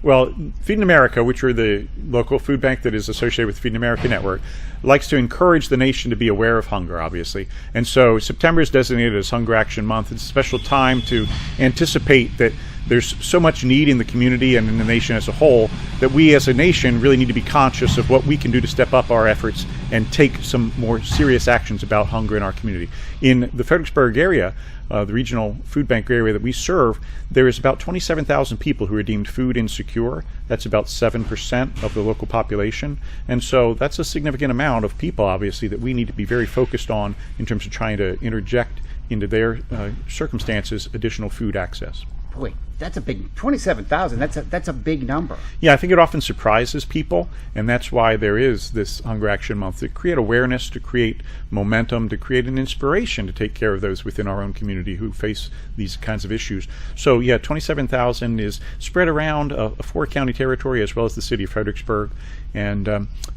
Well, Feeding America, which are the local food bank that is associated with Feeding America Network, likes to encourage the nation to be aware of hunger, obviously. And so September is designated as Hunger Action Month. It's a special time to anticipate that there's so much need in the community and in the nation as a whole that we as a nation really need to be conscious of what we can do to step up our efforts and take some more serious actions about hunger in our community. In the Fredericksburg area, the regional food bank area that we serve, there is about 27,000 people who are deemed food insecure. That's about 7% of the local population. And so that's a significant amount of people, obviously, that we need to be very focused on in terms of trying to interject into their circumstances additional food access. Boy, that's a big 27,000. That's a big number. Yeah, I think it often surprises people, and that's why there is this Hunger Action Month, to create awareness, to create momentum, to create an inspiration to take care of those within our own community who face these kinds of issues. So yeah, 27,000 is spread around a 4-county territory as well as the city of Fredericksburg, and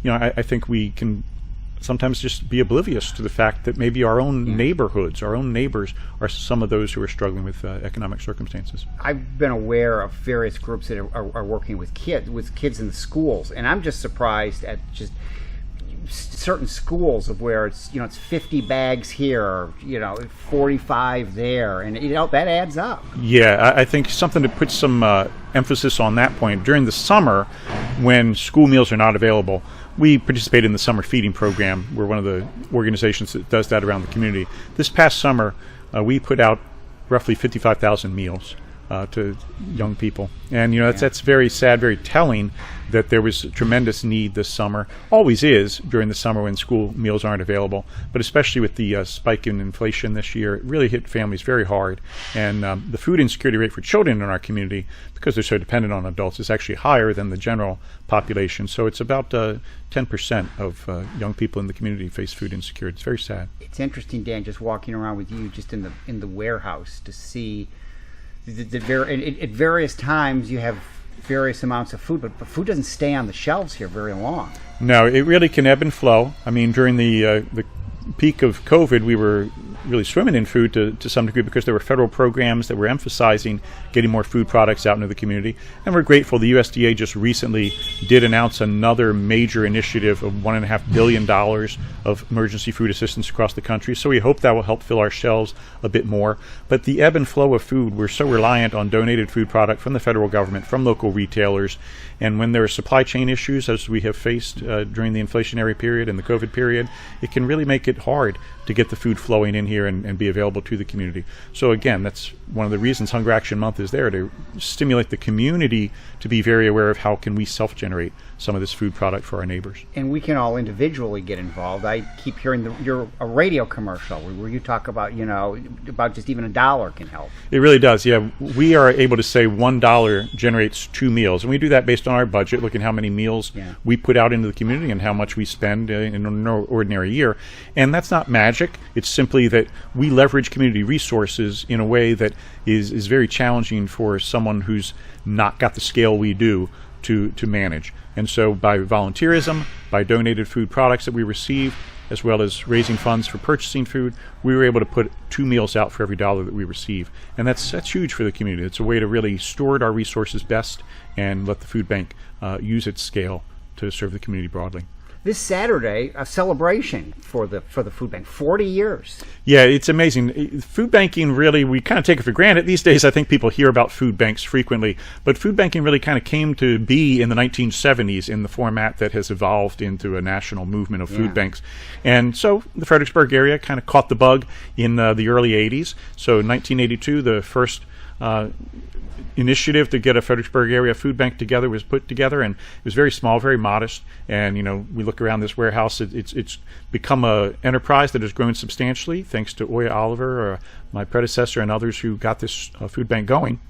I think we can sometimes just be oblivious to the fact that maybe our own neighborhoods, our own neighbors, are some of those who are struggling with economic circumstances. I've been aware of various groups that are working with kids in the schools, and I'm just surprised at just certain schools of where it's 50 bags here, 45 there, and that adds up. Yeah, I think something to put some emphasis on that point. During the summer, when school meals are not available, we participate in the summer feeding program. We're one of the organizations that does that around the community. This past summer, we put out roughly 55,000 meals to young people. And that's very sad, very telling that there was a tremendous need this summer. Always is during the summer when school meals aren't available, but especially with the spike in inflation this year, it really hit families very hard. And the food insecurity rate for children in our community, because they're so dependent on adults, is actually higher than the general population. So it's about 10% of young people in the community face food insecurity. It's very sad. It's interesting, Dan, just walking around with you just in the warehouse to see at various times you have various amounts of food, but food doesn't stay on the shelves here very long. No, it really can ebb and flow. I mean, during the peak of COVID, we were really swimming in food to some degree because there were federal programs that were emphasizing getting more food products out into the community. And we're grateful. The USDA just recently did announce another major initiative of $1.5 billion of emergency food assistance across the country. So we hope that will help fill our shelves a bit more. But the ebb and flow of food, we're so reliant on donated food product from the federal government, from local retailers. And when there are supply chain issues, as we have faced during the inflationary period and the COVID period, it can really make it hard to get the food flowing in here and be available to the community. So again, that's one of the reasons Hunger Action Month is there, to stimulate the community to be very aware of how can we self-generate some of this food product for our neighbors. And we can all individually get involved. I keep hearing a radio commercial where you talk about, about just even $1 can help. It really does, yeah. We are able to say $1 generates 2 meals, and we do that based on our budget, looking at how many meals we put out into the community and how much we spend in an ordinary year. And that's not magic. It's simply that we leverage community resources in a way that is very challenging for someone who's not got the scale we do to manage. And so by volunteerism, by donated food products that we receive, as well as raising funds for purchasing food, we were able to put 2 meals out for every $1 that we receive. And that's huge for the community. It's a way to really steward our resources best and let the food bank use its scale to serve the community broadly. This Saturday, a celebration for the food bank, 40 years. Yeah, it's amazing. Food banking, really, we kind of take it for granted. These days, I think people hear about food banks frequently, but food banking really kind of came to be in the 1970s in the format that has evolved into a national movement of food banks. And so the Fredericksburg area kind of caught the bug in the early 80s. So in 1982, the first initiative to get a Fredericksburg area food bank together was put together, and it was very small, very modest. And we look around this warehouse, it's become a enterprise that has grown substantially thanks to Oya Oliver, my predecessor, and others who got this food bank going.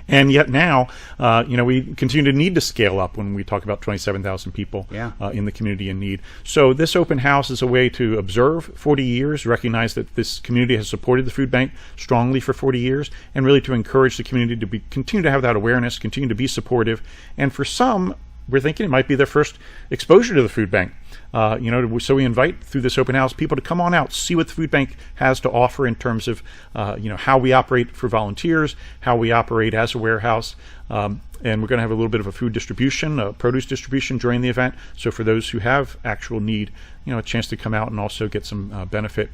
And yet now, we continue to need to scale up when we talk about 27,000 people in the community in need. So this open house is a way to observe 40 years, recognize that this community has supported the food bank strongly for 40 years, and really to encourage the community to continue to have that awareness, continue to be supportive, and for some, we're thinking it might be their first exposure to the food bank. So we invite through this open house people to come on out, see what the food bank has to offer in terms of how we operate for volunteers, how we operate as a warehouse, and we're going to have a little bit of a food distribution, produce distribution during the event. So for those who have actual need, a chance to come out and also get some benefit.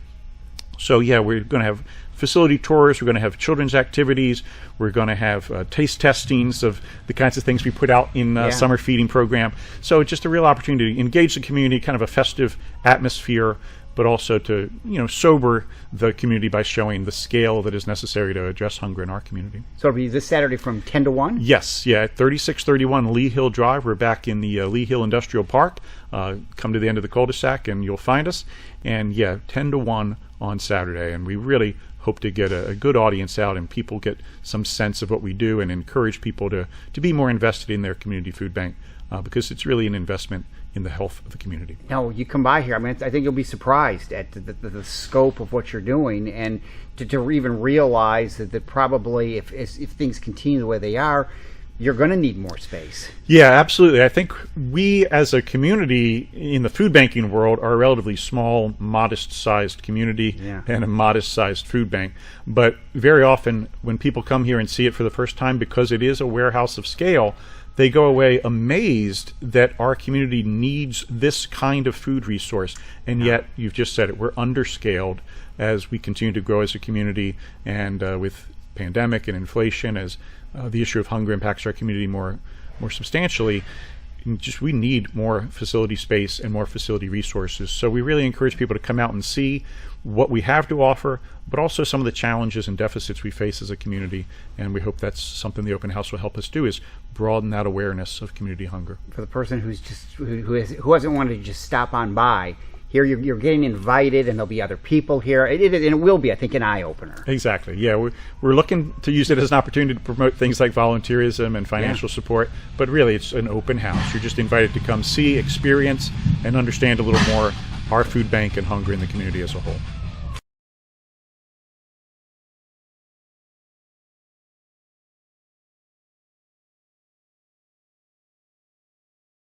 So yeah, we're going to have facility tours, we're going to have children's activities, we're going to have taste testings of the kinds of things we put out in summer feeding program. So just a real opportunity to engage the community, kind of a festive atmosphere, but also to sober the community by showing the scale that is necessary to address hunger in our community. So it'll be this Saturday from 10 to 1? Yes, at 3631 Lee Hill Drive. We're back in the Lee Hill Industrial Park. Come to the end of the cul-de-sac and you'll find us. And 10 to 1 on Saturday. And we really hope to get a good audience out and people get some sense of what we do and encourage people to be more invested in their community food bank because it's really an investment in the health of the community. Now, you come by here, I think you'll be surprised at the scope of what you're doing, and to even realize that probably if things continue the way they are, you're going to need more space. Yeah, absolutely. I think we as a community in the food banking world are a relatively small, modest-sized community and a modest-sized food bank. But very often when people come here and see it for the first time, because it is a warehouse of scale, they go away amazed that our community needs this kind of food resource. And yet, you've just said it, we're underscaled as we continue to grow as a community, and with pandemic and inflation, as the issue of hunger impacts our community more substantially. We need more facility space and more facility resources. So we really encourage people to come out and see what we have to offer, but also some of the challenges and deficits we face as a community. And we hope that's something the open house will help us do, is broaden that awareness of community hunger. For the person who hasn't wanted to just stop on by, here you're getting invited, and there'll be other people here. And it will be, I think, an eye-opener. Exactly. Yeah, we're looking to use it as an opportunity to promote things like volunteerism and financial support, but really it's an open house. You're just invited to come see, experience, and understand a little more our food bank and hunger in the community as a whole.